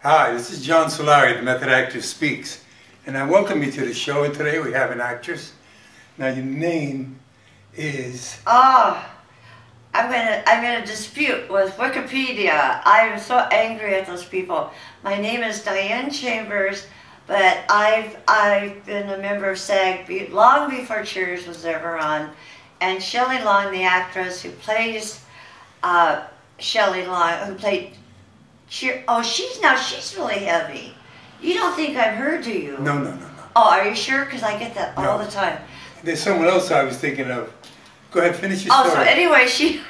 Hi, this is John Solari, the Method Actor Speaks, and I welcome you to the show. And today we have an actress. Now your name is... I'm gonna dispute with Wikipedia. I'm so angry at those people. My name is Diane Chambers, but I've been a member of SAG long before Cheers was ever on, and Shelley Long, the actress who plays Shelley Long, who played Cheer. Oh, she's really heavy. You don't think I'm her, do you? No. Oh, are you sure? Because I get that all the time. There's someone else I was thinking of. Go ahead, finish your story. Oh, so anyway, she...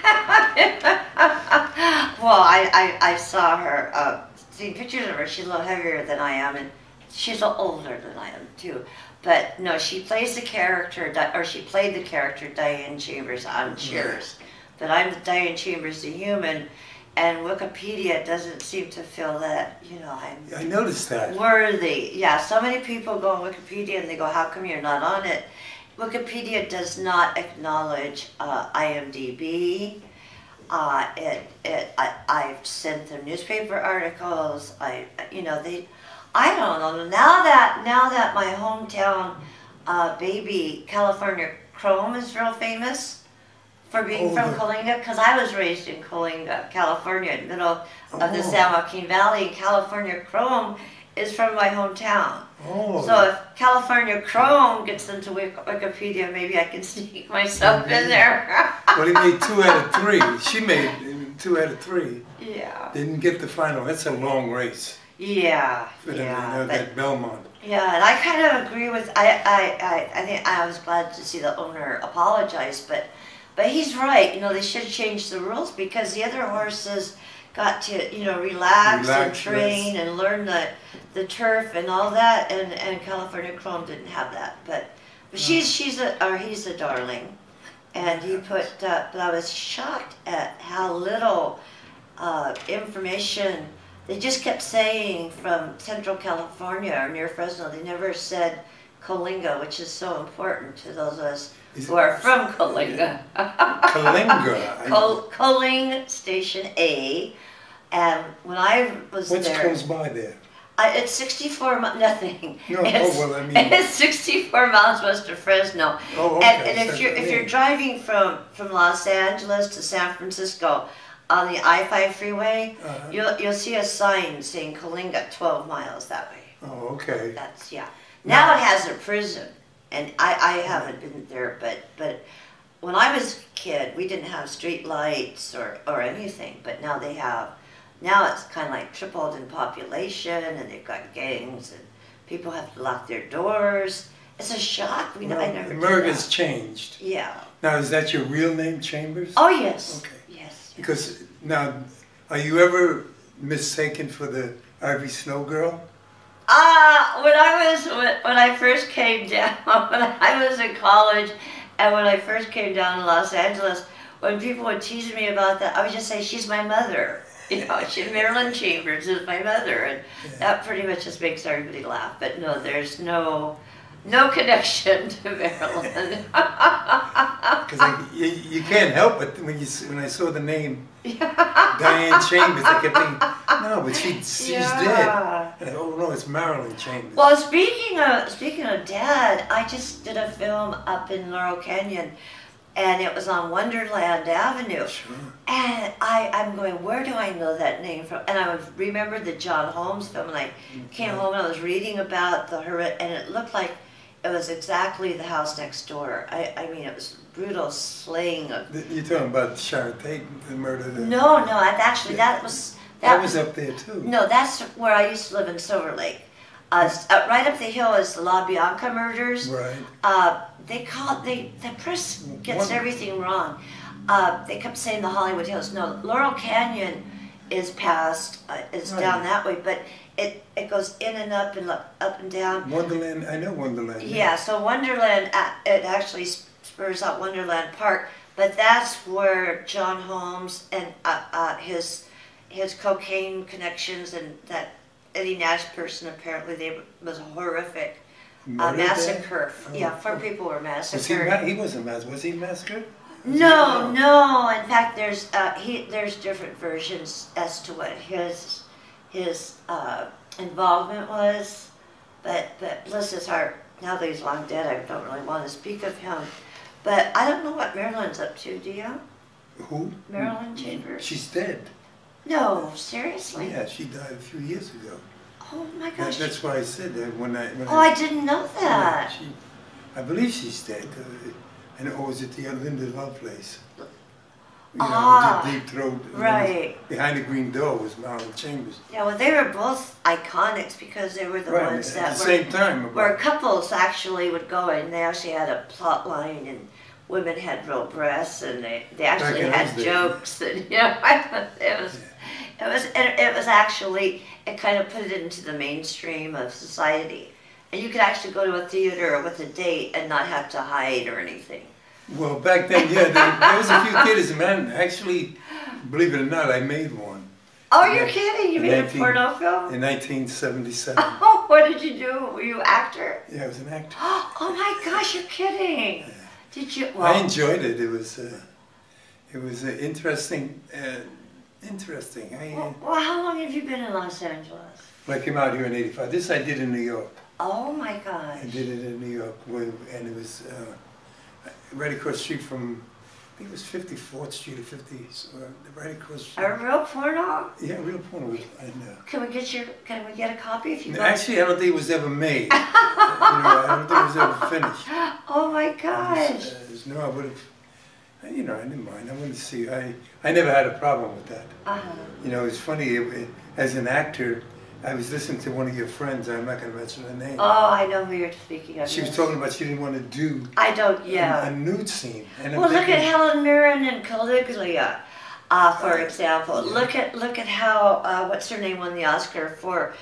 well, I saw her, seen pictures of her. She's a little heavier than I am, and she's a little older than I am, too. But, no, she plays the character, or she played the character Diane Chambers on Cheers. But I'm the Diane Chambers, the human, and Wikipedia doesn't seem to feel that, you know, I noticed that. Worthy. Yeah, so many people go on Wikipedia and they go, how come you're not on it? Wikipedia does not acknowledge IMDb. I've sent them newspaper articles. I don't know. Now that my hometown baby California Chrome is real famous for being from Coalinga, because I was raised in Coalinga, California, in the middle of the San Joaquin Valley. California Chrome is from my hometown. So if California Chrome gets into Wikipedia, maybe I can sneak myself in there. Well, he made 2 out of 3. She made 2 out of 3. Yeah. Didn't get the final. That's a long race. Yeah. For them, that Belmont. Yeah, and I kind of agree with. I think I was glad to see the owner apologize, but he's right. You know, they should change the rules, because the other horses got to, you know, relax and train and learn the turf and all that, and California Chrome didn't have that. But he's a darling, and he put. But I was shocked at how little information. They just kept saying from Central California or near Fresno. They never said Coalinga, which is so important to those of us who are from Coalinga. Coalinga. Coaling Station A. And when I was there... What's close by there? It's 64 miles, nothing. No, it's 64 miles west of Fresno. Oh, okay. And if you're driving from Los Angeles to San Francisco on the I-5 freeway, you'll see a sign saying Coalinga 12 miles that way. Oh, okay. That's, yeah. Now it has a prison, and I haven't been there, but when I was a kid, we didn't have street lights or anything, but now they have. Now it's kind of like tripled in population, and they've got gangs, and people have to lock their doors. It's a shock. I never America's changed. Yeah. Now, is that your real name, Chambers? Oh, yes. Okay. Yes. Because now, are you ever mistaken for the Ivy Snow girl? When I first came down, when I was in college, and when I first came down to Los Angeles, when people would tease me about that, I would just say, she's my mother. You know, Marilyn Chambers is my mother, and that pretty much just makes everybody laugh. But no, there's no connection to Marilyn. Because you can't help it when I saw the name Diane Chambers, I kept thinking, no, but she's dead. And oh no, it's Marilyn Chambers. Well, speaking of dead, I just did a film up in Laurel Canyon, and it was on Wonderland Avenue. Sure. And I'm going, where do I know that name from? And I remembered the John Holmes film, and I came home and I was reading about and it looked like it was exactly the house next door. I mean, it was brutal slaying of... You're talking about Sharon Tate, the murder? No, actually that was up there too. No, that's where I used to live in Silver Lake. Right up the hill is the La Bianca murders. Right. The press gets everything wrong. They kept saying the Hollywood Hills. No, Laurel Canyon is past, it's down that way, but it goes in and up and down. Wonderland, I know Wonderland. Yeah, so Wonderland, it actually spurs out Wonderland Park, but that's where John Holmes and his cocaine connections and that Eddie Nash person, apparently was horrific. Massacre. Yeah, 4 people were massacred. He wasn't massacred. Was he massacred? No. In fact, there's different versions as to what his his involvement was, but bless his heart, now that he's long dead, I don't really want to speak of him. But I don't know what Marilyn's up to, do you? Who? Marilyn Chambers. She's dead. No, seriously? Yeah, she died a few years ago. Oh my gosh. That's why I said that when I didn't know that. Yeah, I believe she's dead. And or was it the Linda Lovelace? You know, Deep Throat. Right. Behind the Green Door was Marilyn Chambers. Yeah, well, they were both iconics because they were the ones that at the same time. Where couples actually would go and they actually had a plot line and women had real breasts and they actually had jokes and you know it was actually, it kind of put it into the mainstream of society. And you could actually go to a theater with a date and not have to hide or anything. Well, back then, yeah, there was a few theaters, man. Actually, believe it or not, I made one. Oh, you're kidding? You made a porno film? In 1977. Oh, what did you do? Were you an actor? Yeah, I was an actor. Oh my gosh, you're kidding. Yeah. Did you? Well, I enjoyed it. It was interesting. Interesting. Well, how long have you been in Los Angeles? I came out here in '85. This I did in New York. Oh my gosh. I did it in New York, and it was right across the street from, I think it was 54th Street or 50th, right across the street. A real porno? Yeah, real porno. Can we get a copy if you want? Actually, I don't think it was ever made. You know, I don't think it was ever finished. Oh my gosh. No, I would have, you know, I didn't mind. I wanted to see, I never had a problem with that. You know, it's funny, as an actor, I was listening to one of your friends, I'm not going to mention her name. Oh, I know who you're speaking of. She was talking about she didn't want to do a nude scene. And well, look at Helen Mirren and Caligula, for example. Yeah. Look at how, what's her name, won the Oscar for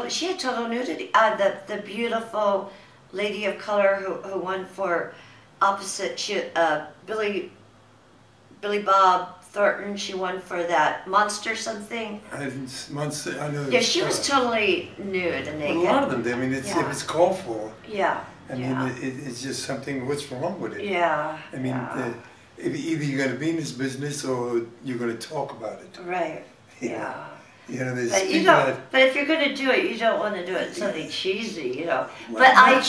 she had total nudity. The beautiful lady of color who won for opposite, Billy Bob Thornton, she won for that Monster something. Monster, I know. Yeah, she was totally nude and naked. Well, a lot of them did. I mean, if it's called for. Yeah. I mean, it's just something, what's wrong with it? Yeah. I mean, either you're going to be in this business or you're going to talk about it. Right. Yeah. You know, there's but if you're going to do it, you don't want to do it something cheesy, you know. Well, but I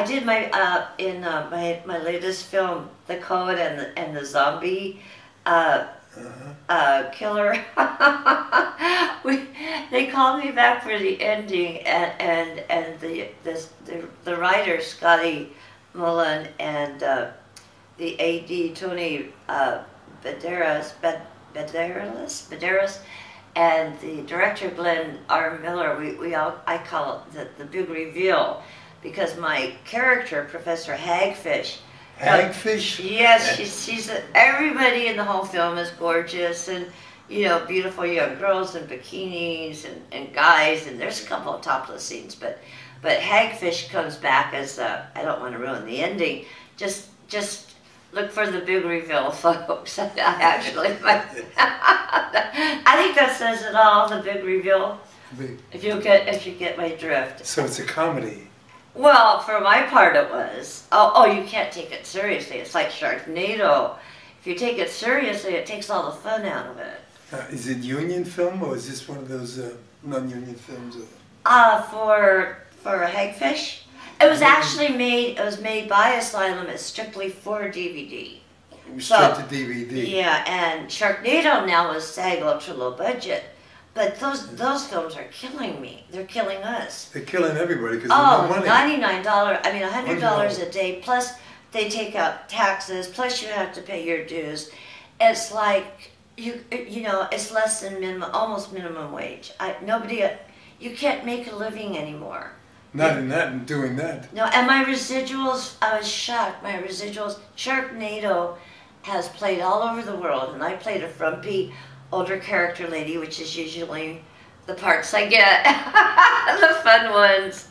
did my in my latest film, The Code and the Zombie killer. They called me back for the ending, and the writer Scotty Mullen and the AD Tony Bederas, and the director Glenn R. Miller. I call it the big reveal, because my character, Professor Hagfish. Hagfish? Yes, she's everybody in the whole film is gorgeous, and you know, beautiful young girls in bikinis and guys, and there's a couple of topless scenes, but Hagfish comes back as I don't want to ruin the ending. Just look for the big reveal, folks. I think that says it all. The big reveal. If you get my drift. So it's a comedy. Well, for my part it was. Oh, you can't take it seriously. It's like Sharknado. If you take it seriously, it takes all the fun out of it. Is it union film, or is this one of those non-union films? For Hagfish, it was actually made. It was made by Asylum. It's strictly for DVD. Straight to DVD. Yeah, and Sharknado now is SAG ultra low budget. But those films are killing me. They're killing us. They're killing everybody because there's no money. $99. I mean, $100 a day. Plus, they take out taxes. Plus, you have to pay your dues. It's like you know, it's less than almost minimum wage. You can't make a living anymore. Not in that and doing that. No, and my residuals. I was shocked. My residuals. Sharknado has played all over the world, and I played a frumpy older character lady, which is usually the parts I get, the fun ones.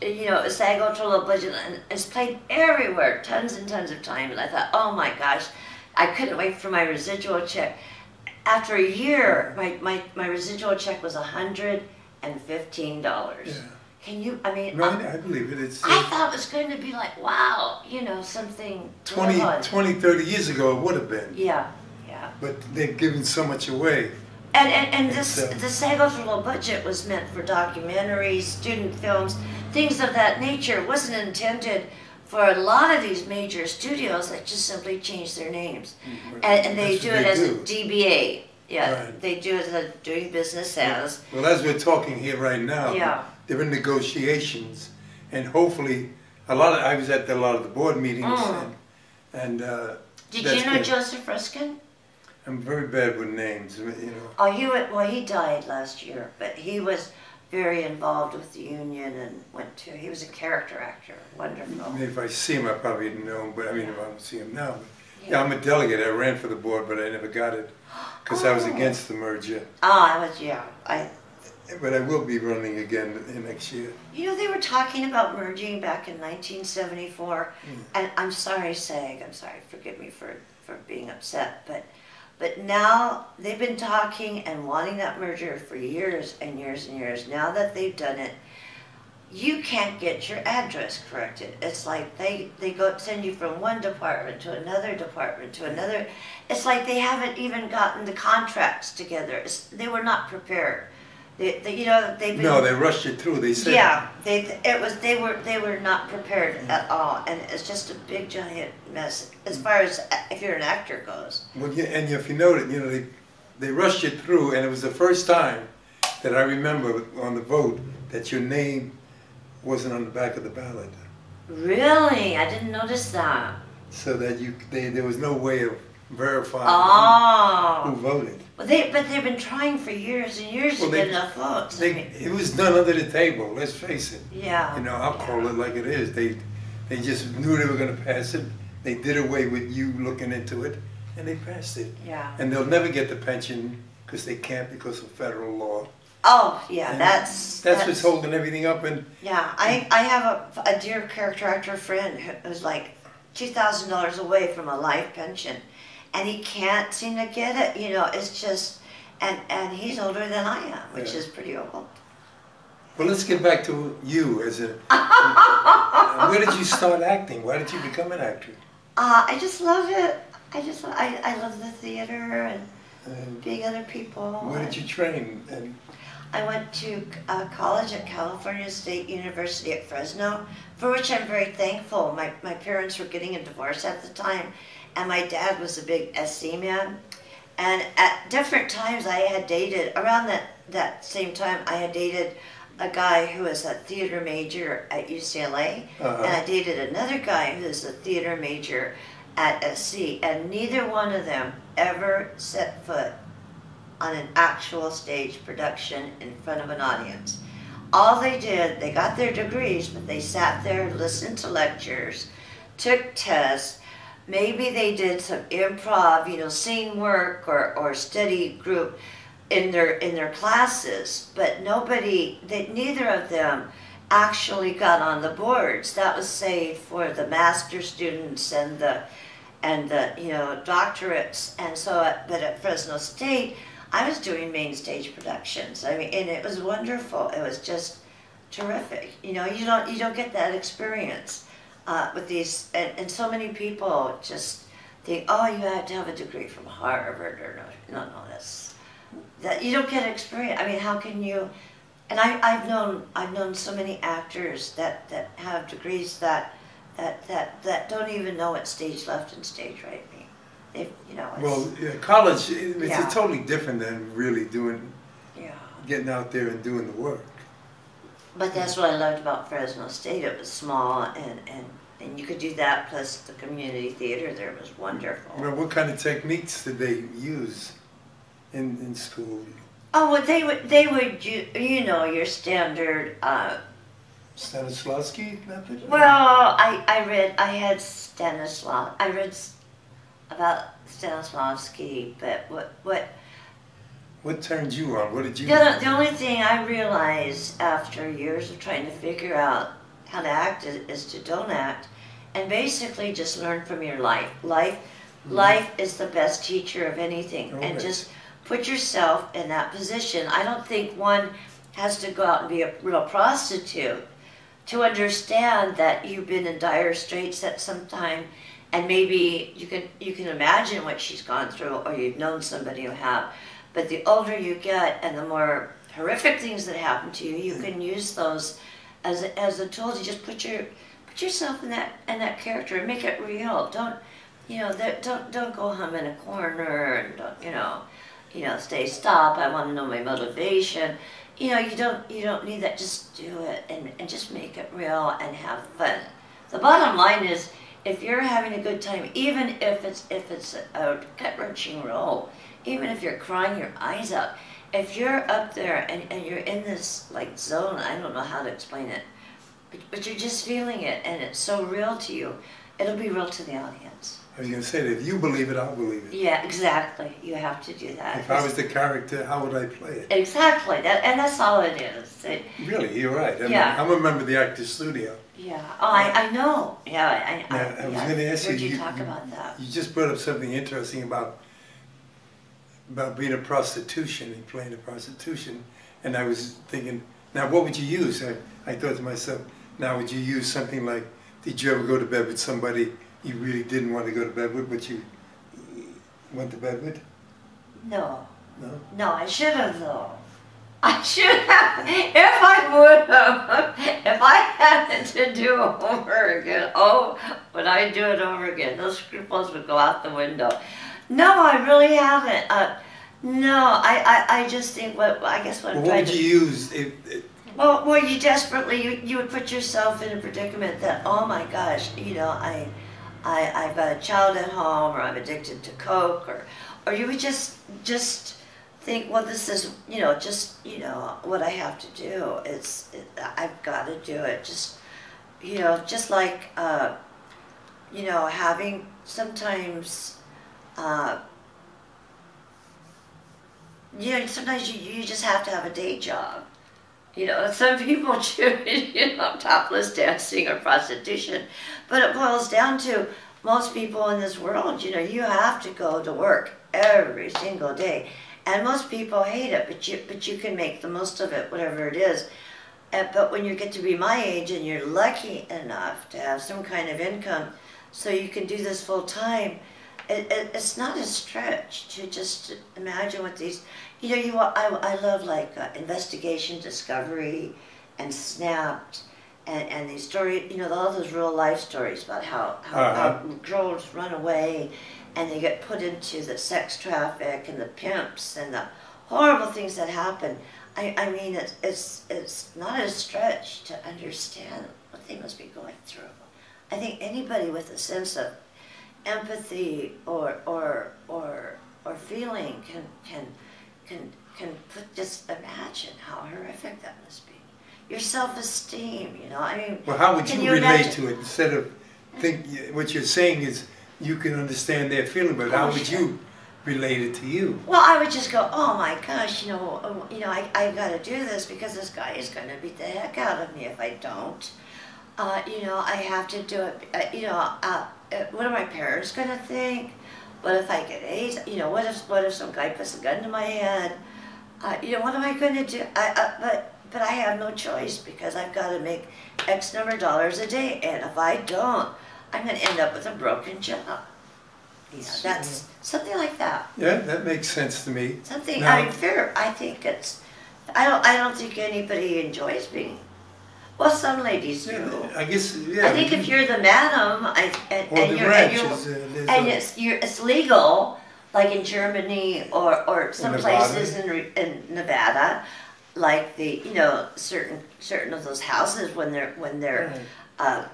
You know, SAG ultra low budget, and it's played everywhere, tons and tons of time. And I thought, oh my gosh, I couldn't wait for my residual check. After a year, my residual check was $115. Yeah. Can you? I mean, right, I believe it. I thought it was going to be like, wow, you know, something. 20, 30 years ago, it would have been. Yeah, yeah. But they've given so much away. And the SAG's little budget was meant for documentaries, student films, things of that nature. It wasn't intended for a lot of these major studios that just simply change their names. And they do it as a DBA. Yeah, right. They do it as doing business as. Well, as we're talking here right now, yeah. They're in negotiations, and hopefully, I was at a lot of the board meetings, and did you know Joseph Ruskin? I'm very bad with names, you know. Oh, he died last year, but he was very involved with the union and he was a character actor, wonderful. I mean, if I see him, I probably know him, but I mean, if I don't see him now. But, yeah, I'm a delegate. I ran for the board, but I never got it because I was against the merger. But I will be running again next year. You know, they were talking about merging back in 1974, and I'm sorry, SAG, forgive me for being upset, but now they've been talking and wanting that merger for years and years and years. Now that they've done it, you can't get your address corrected. It's like they send you from one department to another department to another. It's like they haven't even gotten the contracts together. They were not prepared. They rushed it through. They said. Yeah, they were not prepared at all, and it's just a big giant mess as far as if you're an actor goes. Well, yeah, and if you noted, they rushed it through, and it was the first time that I remember on the vote that your name wasn't on the back of the ballot. Really, I didn't notice that. So that there was no way of verifying who voted. Well, but they've been trying for years and years to get enough votes. It was done under the table. Let's face it. Yeah. I'll call it like it is. They just knew they were going to pass it. They did away with you looking into it, and they passed it. Yeah. And they'll never get the pension because they can't because of federal law. Oh yeah, that's what's holding everything up. And yeah, I have a dear character actor friend who's like $2,000 away from a life pension. And he can't seem to get it, it's just, and he's older than I am, which is pretty old. Well, let's get back to you as a, where did you start acting? Why did you become an actor? I just love it. I love the theater and being other people. Where did you train? I went to college at California State University at Fresno, for which I'm very thankful. My parents were getting a divorce at the time. And my dad was a big SC man. And at different times I had dated, around that same time, I had dated a guy who was a theater major at UCLA. And I dated another guy who was a theater major at SC. And neither one of them ever set foot on an actual stage production in front of an audience. All they did, they got their degrees, but they sat there, listened to lectures, took tests. Maybe they did some improv, scene work or study group in their classes, but neither of them actually got on the boards. That was saved for the master students and the doctorates. And so, but at Fresno State, I was doing main stage productions. I mean, and it was wonderful. It was just terrific. You don't get that experience. With these, and so many people just think, oh, you have to have a degree from Harvard, or no, that you don't get experience. I mean, how can you? And I've known so many actors that have degrees that don't even know what stage left and stage right mean. College it's totally different than really getting out there and doing the work. But that's what I loved about Fresno State. It was small, and you could do that, plus the community theater there was wonderful. Well, what kind of techniques did they use in school? Oh, well, they would your standard... Stanislavski method? Well, I read about Stanislavski, but what turned you on? What did you... The only thing I realized after years of trying to figure out how to act is to don't act, and basically just learn from your life. Life is the best teacher of anything, and just put yourself in that position. I don't think one has to go out and be a real prostitute to understand that you've been in dire straits at some time, and maybe you can imagine what she's gone through, or you've known somebody who have. But the older you get, and the more horrific things that happen to you, you can use those as a tool to just put yourself in that character and make it real. Don't don't go hum in a corner and don't stop. I want to know my motivation. You don't need that. Just do it and just make it real and have fun. The bottom line is, if you're having a good time, even if it's a gut-wrenching role, even if you're crying your eyes out, if you're up there and you're in this like zone, I don't know how to explain it, but you're just feeling it and it's so real to you, it'll be real to the audience. I was going to say that if you believe it, I'll believe it. Yeah, exactly. You have to do that. If I was the character, how would I play it? Exactly. That's all it is. Really, you're right. Yeah. I'm a member of the Actors Studio. Yeah. Oh, I know. Yeah. I was going to ask you. You talk about that. You just brought up something interesting about being a prostitution, playing a prostitution, and I was thinking, now what would you use? I thought to myself, now would you use something like, did you ever go to bed with somebody you really didn't want to go to bed with, but you went to bed with? No. No? No, I should have though. I should have, if I would have, if I had to do it over again, would I do it over again? Those scruples would go out the window. No, I really haven't. No, I just think I guess what I'm trying to... What would you use? Well, you desperately, you would put yourself in a predicament that, oh my gosh, I've got a child at home, or I'm addicted to Coke, or you would just think, well, this is, what I have to do. I've got to do it. Just like, having sometimes, sometimes you just have to have a day job. Some people choose, topless dancing or prostitution, but it boils down to most people in this world, you have to go to work every single day, and most people hate it, but you can make the most of it, whatever it is. But when you get to be my age and you're lucky enough to have some kind of income, so you can do this full time, it's not a stretch to just imagine what these, I love like Investigation Discovery and Snapped and these stories, all those real life stories about how girls run away and they get put into the sex traffic and the pimps and the horrible things that happen. I mean, it's not a stretch to understand what they must be going through. I think anybody with a sense of empathy or feeling can just imagine how horrific that must be. Your self-esteem, I mean. Well, how would you relate to it instead of what you're saying is you can understand their feeling, but how would you relate it to you? Well, I would just go, oh my gosh, I got to do this because this guy is going to beat the heck out of me if I don't. I have to do it. What are my parents going to think? What if I get AIDS? What if some guy puts a gun to my head? What am I going to do? But I have no choice because I've got to make X number of dollars a day, and if I don't, I'm going to end up with a broken job. That's something like that. Yeah, that makes sense to me. Something. Now, I think it's. I don't think anybody enjoys being. Well, some ladies do. I guess. Yeah. I think if you're the madam, it's legal, like in Germany or some places in Nevada, like the certain of those houses when they're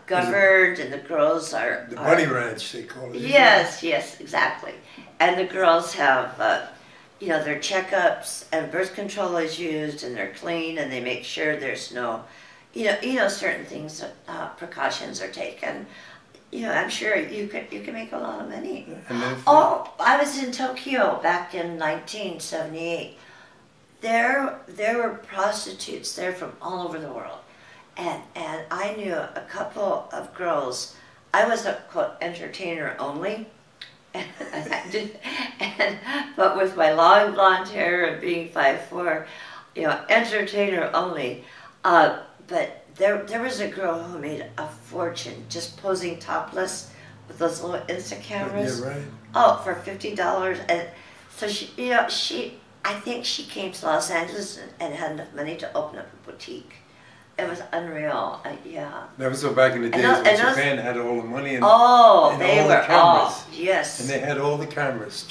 governed and the girls are the bunny ranch they call it. Yes, exactly, and the girls have their checkups and birth control is used and they're clean and they make sure there's no. Certain things, precautions are taken. I'm sure you can make a lot of money. I was in Tokyo back in 1978. There were prostitutes there from all over the world, and I knew a couple of girls. I was a quote entertainer only, but with my long blonde hair and being 5'4", entertainer only. But there was a girl who made a fortune just posing topless with those little Insta cameras. Yeah, right. Oh, for $50, and so I think she came to Los Angeles and had enough money to open up a boutique. It was unreal. Yeah. That was so back in the days when Japan had all the money and, oh, and they all were the cameras. yes. And they had all the cameras.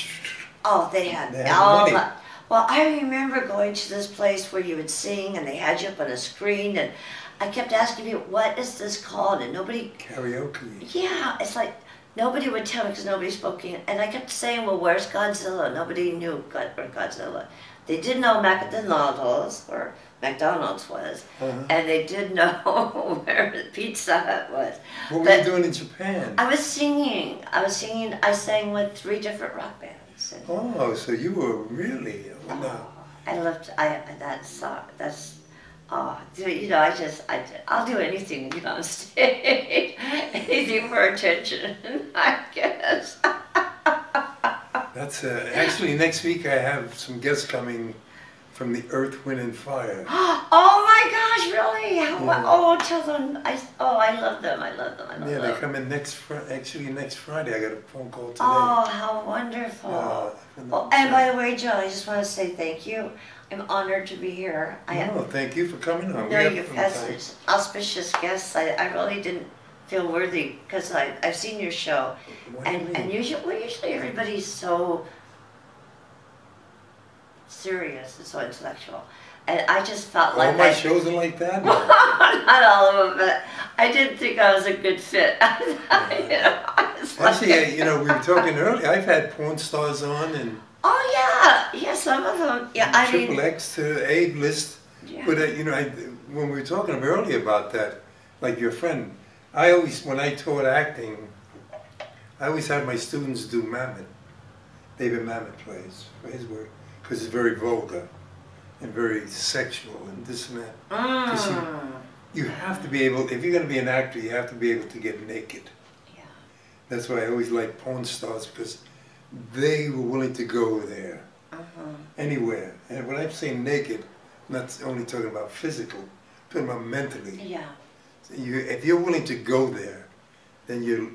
Oh, they had all all money. Well, I remember going to this place where you would sing and they had you up on a screen, and I kept asking people, what is this called? And nobody... Karaoke. Yeah, it's like nobody would tell me because nobody spoke English. And I kept saying, well, where's Godzilla? Nobody knew where Godzilla. They did know McDonald's, or McDonald's was, and they did know where the Pizza Hut was. What were you doing in Japan? I was singing. I sang with 3 different rock bands. Oh, so you were really... no. I loved, I'll do anything, on stage. Anything for attention, I guess. That's, actually next week I have some guests coming from the Earth, Wind and Fire. Oh my gosh, really? Oh, tell them, I love them, I love them, Yeah, they come in next Friday. I got a phone call today. Oh, how wonderful. And by the way, Joe, I just want to say thank you. I'm honored to be here. Thank you for coming on. No, you've had such auspicious guests. I really didn't feel worthy because I've seen your show. And usually everybody's so serious and so intellectual. And I just felt like all my shows are like that. Not all of them, but I didn't think I was a good fit. Actually, we were talking earlier. I've had porn stars on and. Oh yeah, some of them. Yeah, Triple X to A-list. Yeah. But when we were talking earlier about that, like your friend, when I taught acting, I always had my students do Mamet, David Mamet plays for his work, because it's very vulgar and very sexual and this and that. Because you have to be able, if you're going to be an actor, you have to be able to get naked. Yeah. That's why I always like porn stars, because they were willing to go there, anywhere. And when I'm saying naked, I'm not only talking about physical, I'm talking about mentally. Yeah. So if you're willing to go there, then you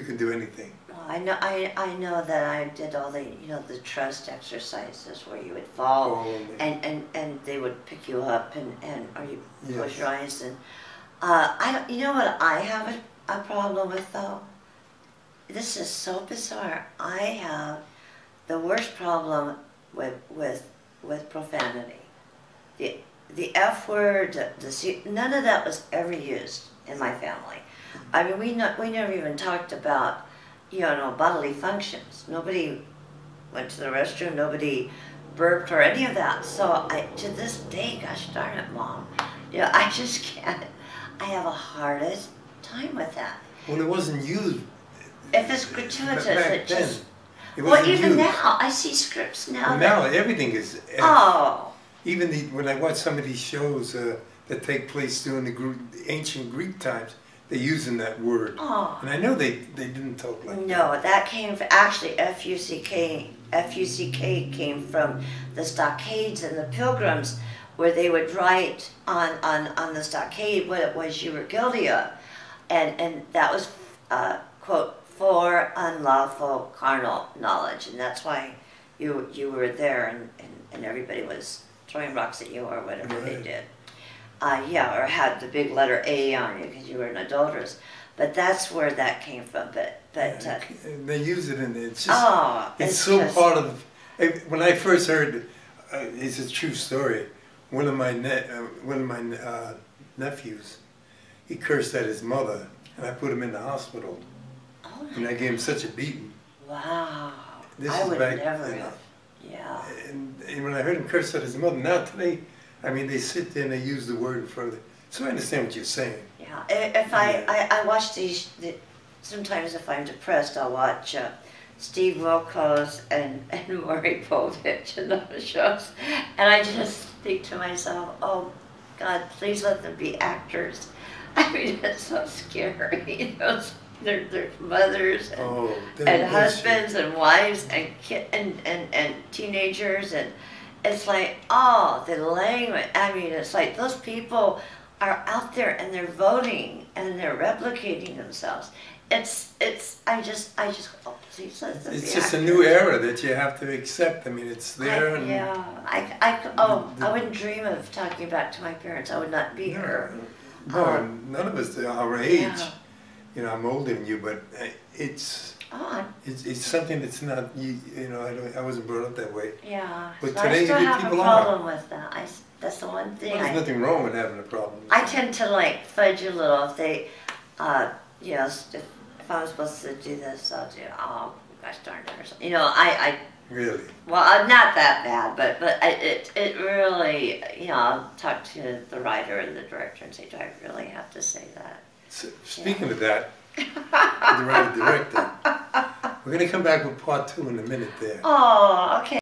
can do anything. Well, I know that I did all the the trust exercises where you would fall and they would pick you up or you close your eyes and you know what I have a problem with though. This is so bizarre. I have the worst problem with profanity. The F word, the C, none of that was ever used in my family. I mean, we never even talked about, bodily functions. Nobody went to the restroom, nobody burped or any of that. So to this day, gosh darn it, Mom, I just can't. I have a hardest time with that. Well, it wasn't used. If it's gratuitous, it just. Well, even now, I see scripts now. Well, now everything is. Oh. Even when I watch some of these shows that take place during the ancient Greek times, they're using that word. Oh. And I know they didn't talk like that. No, that came from, actually, F-U-C-K came from the stockades and the pilgrims, where they would write on the stockade what it was you were guilty of. And that was, quote, for unlawful carnal knowledge. And that's why you were there and everybody was throwing rocks at you or whatever they did. Or had the big letter A on you because you were an adulteress. But that's where that came from. But they use it and it's just it's so just, part of. When I first heard, it's a true story. One of my nephews, he cursed at his mother, and I put him in the hospital. Oh, and I gave him such a beating. Wow! This is back, never. Yeah. And when I heard him curse at his mother, now today, I mean, they sit there and they use the word further. So I understand what you're saying. Yeah. If I watch these, sometimes if I'm depressed, I'll watch Steve Wilkos and Maury Povich and those shows, and I just think to myself, oh God, please let them be actors. I mean, it's so scary. Their mothers and husbands and wives and teenagers, and it's like, the language. I mean, it's like those people are out there and they're voting and they're replicating themselves. I just, oh, please let them It's be just a actors. new era that you have to accept. I mean, it's there. And I wouldn't dream of talking back to my parents. I would not be here. No, none of us are our age. Yeah. You know, I'm older than you, but it's something that's not. You know, I wasn't brought up that way. Yeah. But So today I still have a people problem with that. That's the one thing. Well, there's nothing wrong with having a problem. I tend to like fudge a little. If they, you know, if I'm supposed to do this, I'll do. Oh gosh darn it, or something. You know, I Really. well, I'm not that bad, but it really, you know, I'll talk to the writer and the director and say, do I really have to say that? So, speaking of that, the writer director, we're going to come back with part 2 in a minute there. Oh, okay.